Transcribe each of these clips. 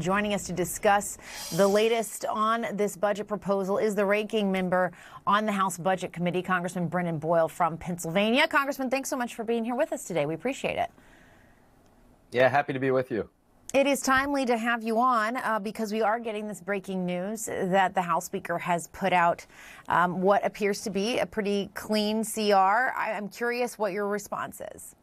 Joining us to discuss the latest on this budget proposal is the ranking member on the House Budget Committee, Congressman Brendan Boyle from Pennsylvania. Congressman, thanks so much for being here with us today. We appreciate it. Yeah, happy to be with you. It is timely to have you on because we are getting this breaking news that the House Speaker has put out what appears to be a pretty clean CR. I'm curious what your response is.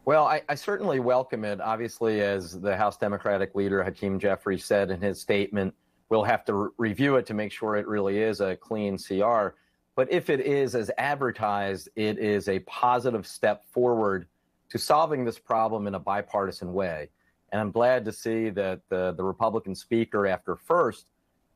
Well, I certainly welcome it. Obviously, as the House Democratic leader, Hakeem Jeffries, said in his statement, we'll have to review it to make sure it really is a clean CR. But if it is as advertised, it is a positive step forward to solving this problem in a bipartisan way. And I'm glad to see that the Republican speaker, after first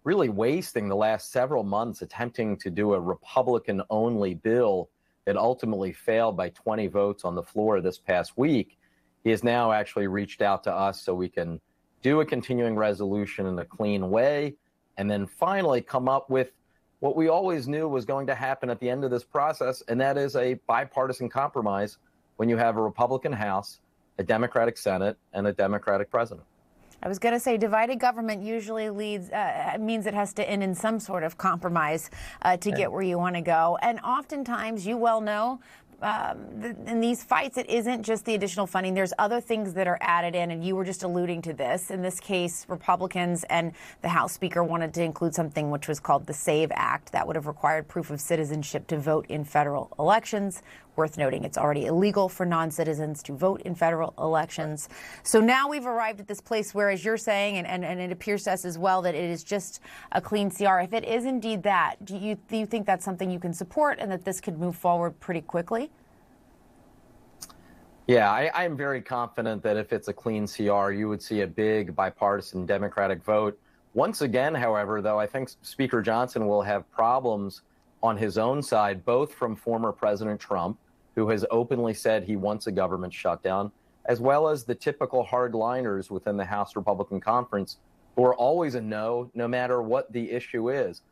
really wasting the last several months attempting to do a Republican-only bill that ultimately failed by 20 votes on the floor this past week, he has now actually reached out to us so we can do a continuing resolution in a clean way and then finally come up with what we always knew was going to happen at the end of this process, and that is a bipartisan compromise when you have a Republican House, a Democratic Senate, and a Democratic president. I was going to say divided government usually means it has to end in some sort of compromise to get where you want to go. And oftentimes, you well know, in these fights, it isn't just the additional funding. There's other things that are added in, and you were just alluding to this. In this case, Republicans and the House Speaker wanted to include something which was called the SAVE Act. That would have required proof of citizenship to vote in federal elections. Worth noting, it's already illegal for non-citizens to vote in federal elections. So now we've arrived at this place where, as you're saying, and it appears to us as well, that it is just a clean CR. If it is indeed that, do you think that's something you can support and that this could move forward pretty quickly? Yeah, I am very confident that if it's a clean CR, you would see a big bipartisan Democratic vote. Once again, however, though, I think Speaker Johnson will have problems on his own side, both from former President Trump, who has openly said he wants a government shutdown, as well as the typical hardliners within the House Republican Conference, who are always a no matter what the issue is.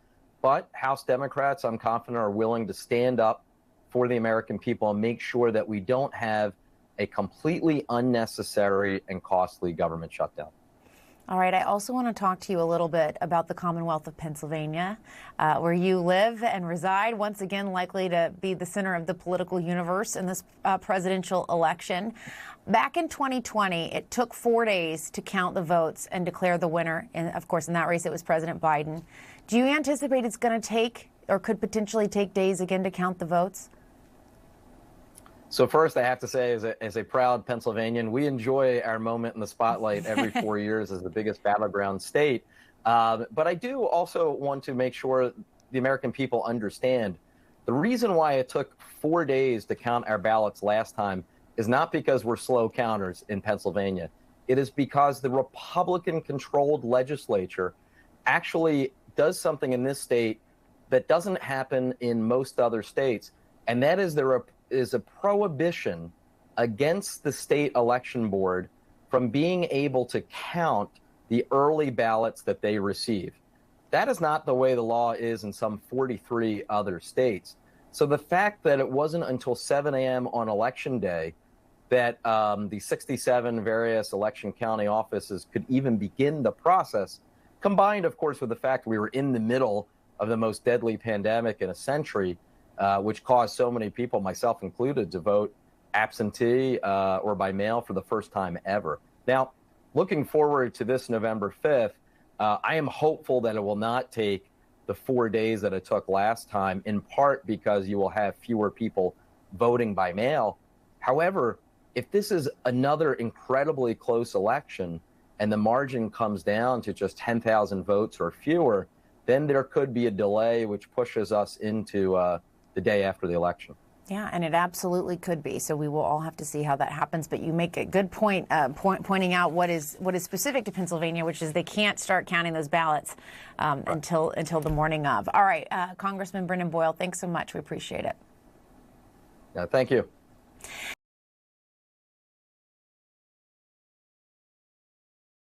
But House Democrats, I'm confident, are willing to stand up for the American people and make sure that we don't have a completely unnecessary and costly government shutdown. All right. I also want to talk to you a little bit about the Commonwealth of Pennsylvania, where you live and reside, once again likely to be the center of the political universe in this presidential election. Back in 2020, it took 4 days to count the votes and declare the winner. And, of course, in that race, it was President Biden. Do you anticipate it's going to take or could potentially take days again to count the votes? So first, I have to say, as a proud Pennsylvanian, we enjoy our moment in the spotlight every 4 years as the biggest battleground state. But I do also want to make sure the American people understand the reason why it took 4 days to count our ballots last time is not because we're slow counters in Pennsylvania. It is because the Republican-controlled legislature actually does something in this state that doesn't happen in most other states, and that is there is a prohibition against the state election board from being able to count the early ballots that they receive. That is not the way the law is in some 43 other states. So the fact that it wasn't until 7 a.m. on election day that the 67 various election county offices could even begin the process, combined, of course, with the fact we were in the middle of the most deadly pandemic in a century, which caused so many people, myself included, to vote absentee or by mail for the first time ever. Now, looking forward to this November 5th, I am hopeful that it will not take the 4 days that it took last time, in part because you will have fewer people voting by mail. However, if this is another incredibly close election and the margin comes down to just 10,000 votes or fewer, then there could be a delay which pushes us into the day after the election. Yeah, and it absolutely could be. So we will all have to see how that happens. But you make a good point, pointing out what is specific to Pennsylvania, which is they can't start counting those ballots until the morning of. All right, Congressman Brendan Boyle, thanks so much. We appreciate it. Yeah, thank you.